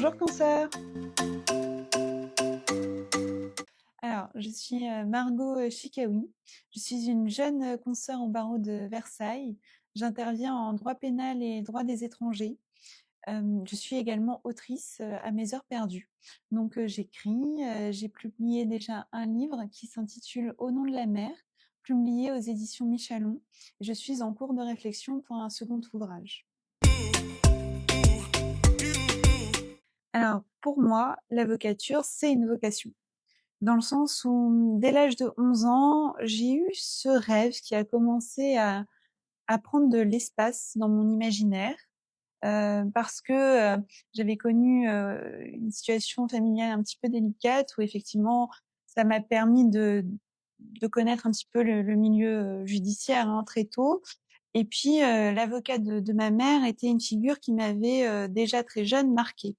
Bonjour consoeur. Alors, je suis Margot Chikaoui. Je suis une jeune consoeur au barreau de Versailles. J'interviens en droit pénal et droit des étrangers. Je suis également autrice à mes heures perdues. Donc, j'écris, j'ai publié déjà un livre qui s'intitule Au nom de la mer, publié aux éditions Michalon. Je suis en cours de réflexion pour un second ouvrage. Alors, pour moi, l'avocature, c'est une vocation. Dans le sens où, dès l'âge de 11 ans, j'ai eu ce rêve qui a commencé à prendre de l'espace dans mon imaginaire, parce que, j'avais connu, une situation familiale un petit peu délicate où effectivement ça m'a permis de connaître un petit peu le milieu, judiciaire, hein, très tôt. Et puis, l'avocat de ma mère était une figure qui m'avait, déjà très jeune marquée.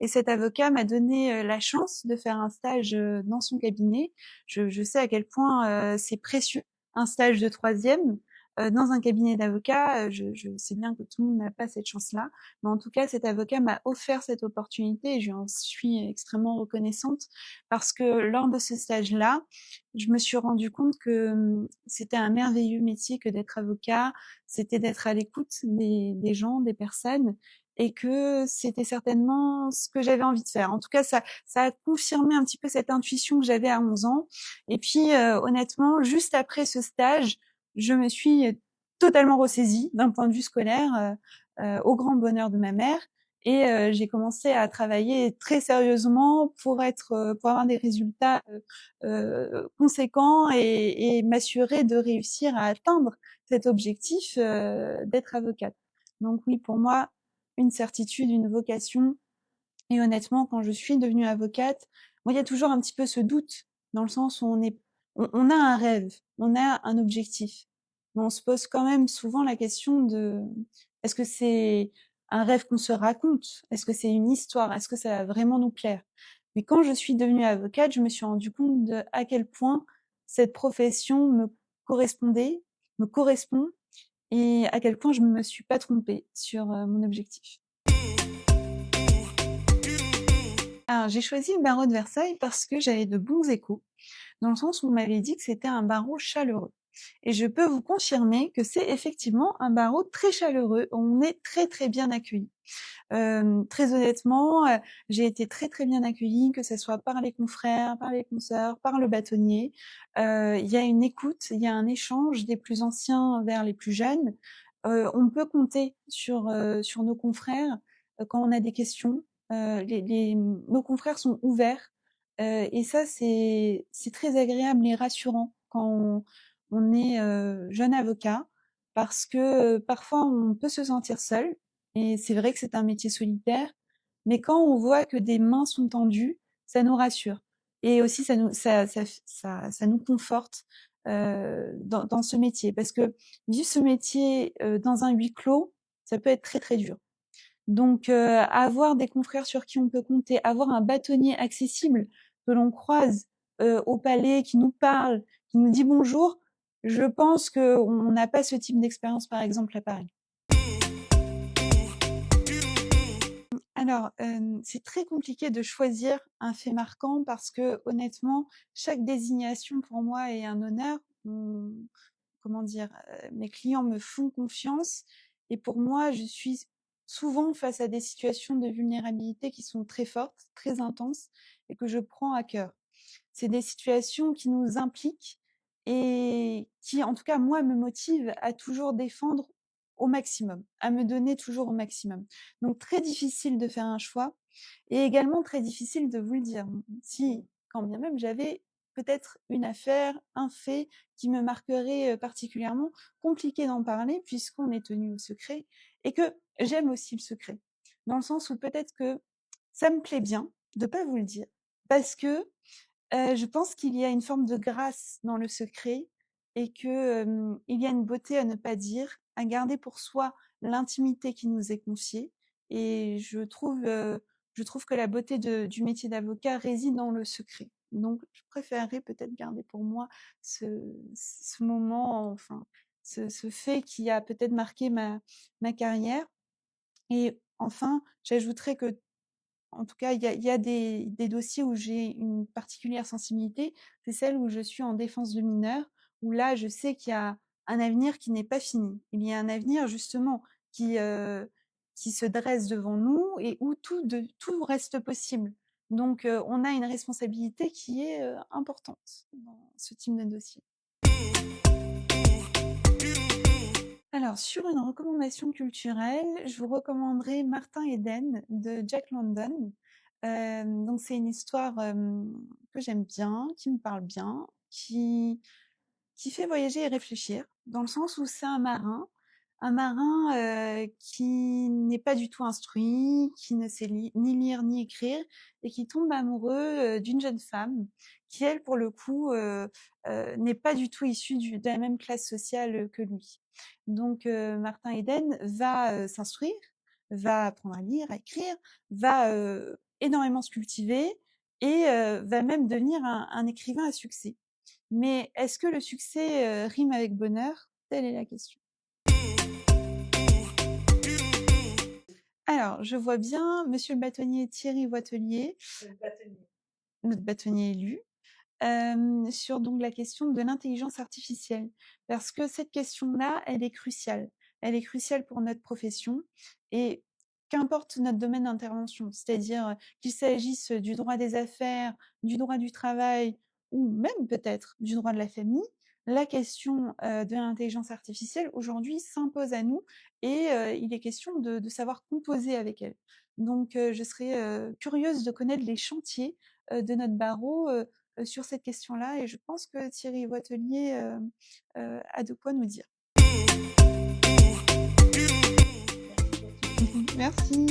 Et cet avocat m'a donné, la chance de faire un stage, dans son cabinet. Je sais à quel point, c'est précieux, un stage de 3e, dans un cabinet d'avocat. Je sais bien que tout le monde n'a pas cette chance-là, mais en tout cas, cet avocat m'a offert cette opportunité et je lui en suis extrêmement reconnaissante parce que lors de ce stage-là, je me suis rendu compte que, c'était un merveilleux métier que d'être avocat. C'était d'être à l'écoute des gens, des personnes et que c'était certainement ce que j'avais envie de faire. En tout cas, ça a confirmé un petit peu cette intuition que j'avais à 11 ans. Et puis, honnêtement, juste après ce stage, je me suis totalement ressaisie d'un point de vue scolaire, au grand bonheur de ma mère. Et j'ai commencé à travailler très sérieusement pour avoir des résultats conséquents et m'assurer de réussir à atteindre cet objectif d'être avocate. Donc oui, pour moi, une certitude, une vocation. Et honnêtement, quand je suis devenue avocate, moi, il y a toujours un petit peu ce doute, dans le sens où on a un rêve, on a un objectif. Mais on se pose quand même souvent la question de, est-ce que c'est un rêve qu'on se raconte? Est-ce que c'est une histoire? Est-ce que ça va vraiment nous plaire? Mais quand je suis devenue avocate, je me suis rendu compte de à quel point cette profession correspondait, me correspond, et à quel point je ne me suis pas trompée sur mon objectif. Alors, j'ai choisi le barreau de Versailles parce que j'avais de bons échos, dans le sens où on m'avait dit que c'était un barreau chaleureux. Et je peux vous confirmer que c'est effectivement un barreau très chaleureux, on est très très bien accueillis. Très honnêtement, j'ai été très très bien accueillie, que ce soit par les confrères, par les consoeurs, par le bâtonnier. Il y a une écoute, il y a un échange des plus anciens vers les plus jeunes. On peut compter sur nos confrères quand on a des questions. Nos confrères sont ouverts, et ça c'est très agréable et rassurant quand on est jeune avocat, parce que parfois on peut se sentir seul. Et c'est vrai que c'est un métier solitaire, mais quand on voit que des mains sont tendues, ça nous rassure. Et aussi, ça nous conforte dans ce métier. Parce que vivre ce métier dans un huis clos, ça peut être très très dur. Donc, avoir des confrères sur qui on peut compter, avoir un bâtonnier accessible que l'on croise au palais, qui nous parle, qui nous dit bonjour, je pense qu'on n'a pas ce type d'expérience, par exemple, à Paris. Alors, c'est très compliqué de choisir un fait marquant parce que honnêtement, chaque désignation pour moi est un honneur. Comment dire? Mes clients me font confiance et pour moi, je suis souvent face à des situations de vulnérabilité qui sont très fortes, très intenses et que je prends à cœur. C'est des situations qui nous impliquent et qui, en tout cas, moi, me motivent à toujours défendre au maximum, à me donner toujours au maximum. Donc très difficile de faire un choix et également très difficile de vous le dire. Si, quand bien même j'avais peut-être une affaire, un fait qui me marquerait particulièrement, compliqué d'en parler puisqu'on est tenu au secret et que j'aime aussi le secret. Dans le sens où peut-être que ça me plaît bien de pas vous le dire parce que je pense qu'il y a une forme de grâce dans le secret et que, il y a une beauté à ne pas dire, à garder pour soi l'intimité qui nous est confiée et je trouve que la beauté du métier d'avocat réside dans le secret. Donc je préférerais peut-être garder pour moi ce ce moment, enfin, ce fait qui a peut-être marqué ma carrière et enfin, j'ajouterais que en tout cas, il y a des dossiers où j'ai une particulière sensibilité, c'est celle où je suis en défense de mineurs, où là, je sais qu'il y a un avenir qui n'est pas fini. Il y a un avenir justement qui, heu, qui se dresse devant nous et où tout reste possible. Donc on a une responsabilité qui est, importante dans ce type de dossier. Alors, sur une recommandation culturelle, je vous recommanderais Martin Eden de Jack London. Donc c'est une histoire, que j'aime bien, qui me parle bien, qui fait voyager et réfléchir, dans le sens où c'est un marin, qui n'est pas du tout instruit, qui ne sait ni lire ni écrire et qui tombe amoureux, d'une jeune femme qui elle, pour le coup, n'est pas du tout issue de la même classe sociale, que lui. Donc Martin Eden va, s'instruire, va apprendre à lire, à écrire, va, énormément se cultiver et va même devenir un écrivain à succès. Mais est-ce que le succès, rime avec bonheur? Telle est la question. Alors, je vois bien monsieur le bâtonnier Thierry Voitelier, notre bâtonnier élu, sur donc la question de l'intelligence artificielle. Parce que cette question-là, elle est cruciale. Elle est cruciale pour notre profession et qu'importe notre domaine d'intervention, c'est-à-dire qu'il s'agisse du droit des affaires, du droit du travail ou même peut-être du droit de la famille, la question de l'intelligence artificielle aujourd'hui s'impose à nous et il est question de savoir composer avec elle. Donc je serais curieuse de connaître les chantiers de notre barreau sur cette question-là et je pense que Thierry Voitelier, a de quoi nous dire. Merci.